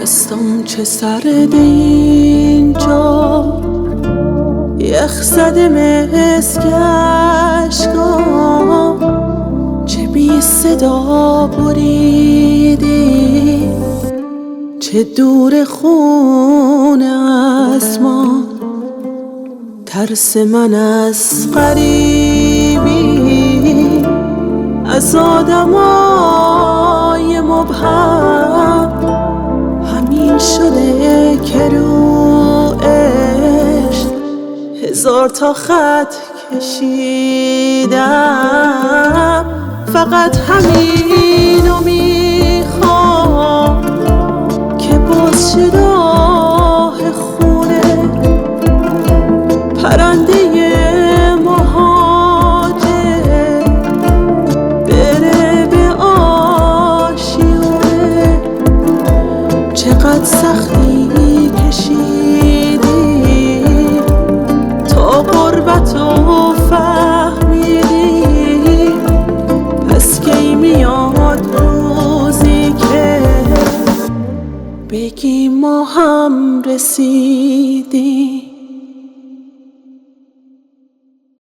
استم چه سرده اینجا، یخ زده مسکشگاه، چه بی صدا بریدی، چه دور خونه از ما. ترس من از غریبی، از آدمای مبهم، همین شده که رو عشق هزار تا خط کشیدم. فقط همینو میخوام که باز شه راه خونه، پرنده مهاجر بره به آشیونه. چقدر سختی کشیدی تا غربتو فهمیدی، پس کی میاد روزی که بگی ما هم رسیدیم.